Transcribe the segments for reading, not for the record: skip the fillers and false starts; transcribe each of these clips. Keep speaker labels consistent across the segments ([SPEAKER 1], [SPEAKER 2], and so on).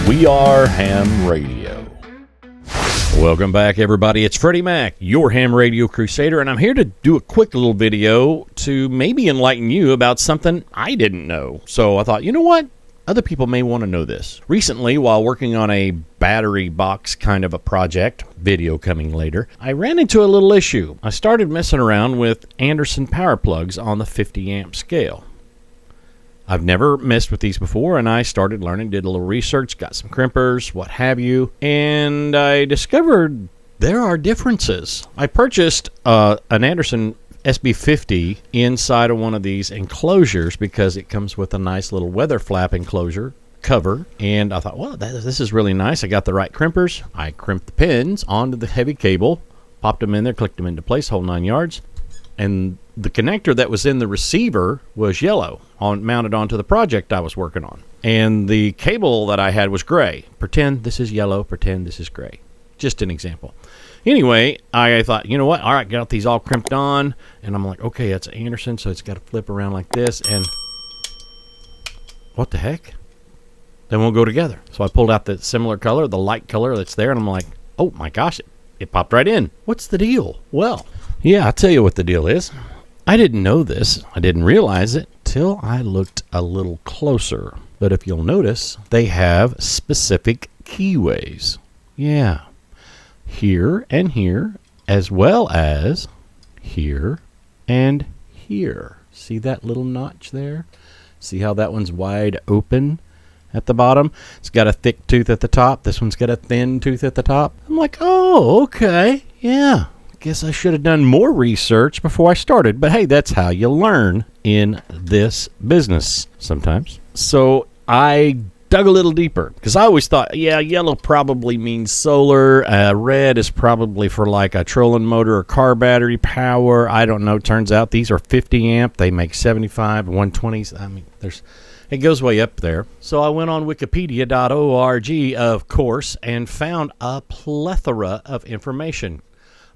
[SPEAKER 1] We are Ham Radio. Welcome back, everybody. It's Freddie Mac, your Ham Radio Crusader, and I'm here to do a quick little video to maybe enlighten you about something I didn't know. So I thought, you know what? Other people may want to know this. Recently, while working on a battery box kind of a project, video coming later, I ran into a little issue. I started messing around with Anderson power plugs on the 50 amp scale. I've never messed with these before, and I started learning, did a little research, got some crimpers, what have you, and I discovered there are differences. I purchased an Anderson SB50 inside of one of these enclosures because it comes with a nice little weather flap enclosure cover, and I thought, well, this is really nice. I got the right crimpers. I crimped the pins onto the heavy cable, popped them in there, clicked them into place, whole 9 yards, and the connector that was in the receiver was yellow, mounted onto the project I was working on. And the cable that I had was gray. Pretend this is yellow, pretend this is gray. Just an example. Anyway, I thought, you know what? All right, got these all crimped on. And I'm like, okay, it's Anderson, so it's got to flip around like this. And what the heck? They won't go together. So I pulled out the similar color, the light color that's there, and I'm like, oh my gosh, it popped right in. What's the deal? Well, yeah, I'll tell you what the deal is. I didn't know this. I didn't realize it till I looked a little closer. But if you'll notice, they have specific keyways. Yeah. Here and here, as well as here and here. See that little notch there? See how that one's wide open at the bottom? It's got a thick tooth at the top. This one's got a thin tooth at the top. I'm like, oh, okay. Yeah. Guess I should have done more research before I started, but hey, that's how you learn in this business sometimes. So I dug a little deeper because I always thought, yeah, yellow probably means solar. Red is probably for like a trolling motor or car battery power. I don't know. Turns out these are 50 amp. They make 75, 120s. I mean, it goes way up there. So I went on Wikipedia.org, of course, and found a plethora of information.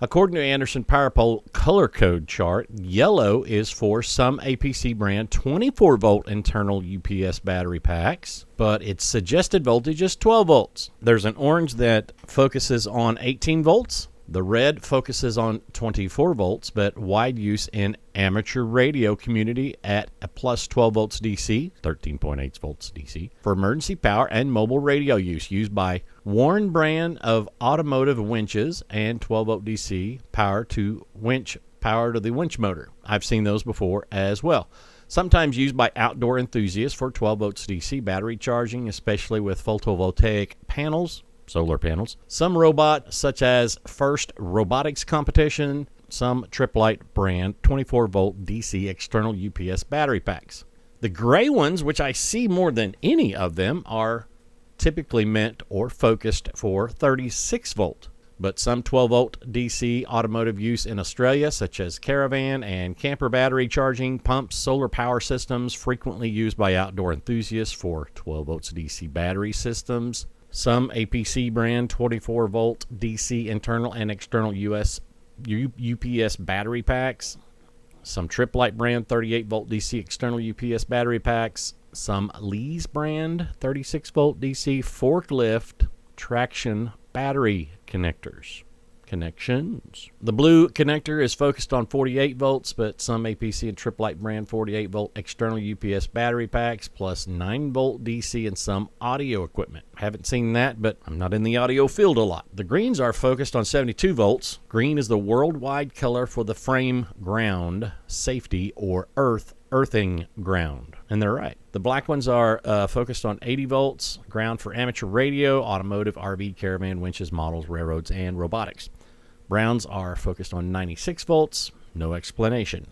[SPEAKER 1] According to Anderson Powerpole color code chart, yellow is for some APC brand 24-volt internal UPS battery packs, but its suggested voltage is 12 volts. There's an orange that focuses on 18 volts. The red focuses on 24 volts, but wide use in amateur radio community at a plus 12 volts DC, 13.8 volts DC, for emergency power and mobile radio use, used by Warren brand of automotive winches and 12 volt DC power to the winch motor. I've seen those before as well. Sometimes used by outdoor enthusiasts for 12 volts DC battery charging, especially with photovoltaic panels, solar panels. Some robot, such as First Robotics Competition, some Triplite brand 24-volt DC external UPS battery packs. The gray ones, which I see more than any of them, are typically meant or focused for 36-volt. But some 12-volt DC automotive use in Australia, such as caravan and camper battery charging, pumps, solar power systems, frequently used by outdoor enthusiasts for 12 volts DC battery systems. Some APC brand 24-volt DC internal and external UPS battery packs. Some Triplite brand 38-volt DC external UPS battery packs. Some Lee's brand 36-volt DC forklift traction battery connections. The blue connector is focused on 48 volts, but some APC and Triplite brand 48-volt external UPS battery packs, plus 9-volt DC and some audio equipment. Haven't seen that, but I'm not in the audio field a lot. The greens are focused on 72 volts. Green is the worldwide color for the frame ground, safety, or earthing ground. And they're right. The black ones are focused on 80 volts, ground for amateur radio, automotive, RV, caravan, winches, models, railroads, and robotics. Browns are focused on 96 volts, no explanation.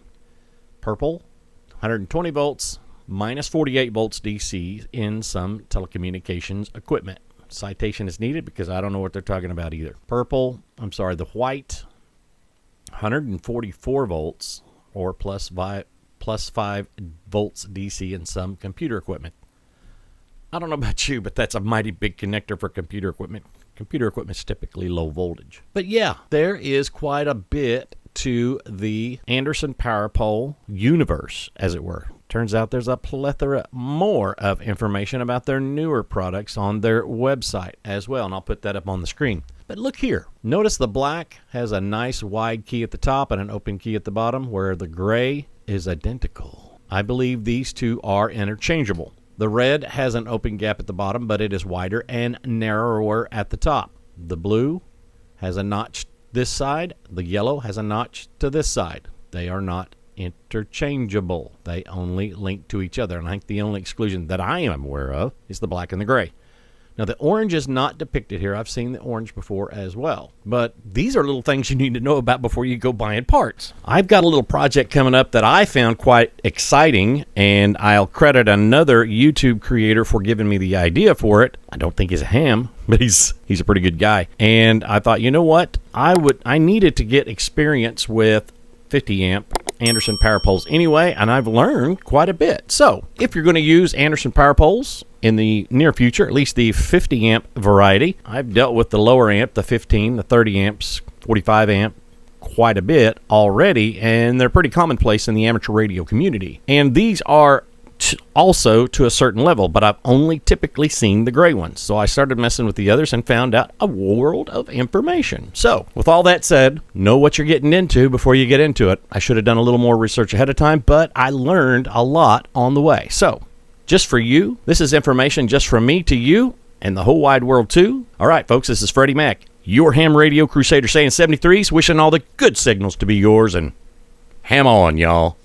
[SPEAKER 1] Purple, 120 volts, minus 48 volts DC in some telecommunications equipment. Citation is needed because I don't know what they're talking about either. The white, 144 volts or plus 5 volts DC in some computer equipment. I don't know about you, but that's a mighty big connector for computer equipment. Computer equipment is typically low voltage. But yeah, there is quite a bit to the Anderson Powerpole universe, as it were. Turns out there's a plethora more of information about their newer products on their website as well, and I'll put that up on the screen. But look here. Notice the black has a nice wide key at the top and an open key at the bottom, where the gray is identical. I believe these two are interchangeable. The red has an open gap at the bottom, but it is wider and narrower at the top. The blue has a notch this side. The yellow has a notch to this side. They are not interchangeable. They only link to each other. And I think the only exclusion that I am aware of is the black and the gray. Now, the orange is not depicted here. I've seen the orange before as well. But these are little things you need to know about before you go buying parts. I've got a little project coming up that I found quite exciting, and I'll credit another YouTube creator for giving me the idea for it. I don't think he's a ham, but he's a pretty good guy. And I thought, you know what? I needed to get experience with 50 amp Anderson power poles anyway, and I've learned quite a bit. So if you're going to use Anderson power poles in the near future, at least the 50 amp variety, I've dealt with the lower amp, the 15, the 30 amps, 45 amp, quite a bit already, and they're pretty commonplace in the amateur radio community. And these are also to a certain level, but I've only typically seen the gray ones. So I started messing with the others and found out a world of information. So with all that said, know what you're getting into before you get into it. I should have done a little more research ahead of time, but I learned a lot on the way. So just for you, this is information just from me to you and the whole wide world too. All right, folks, this is Freddie Mac, your ham radio crusader, saying 73s, wishing all the good signals to be yours, and ham on, y'all.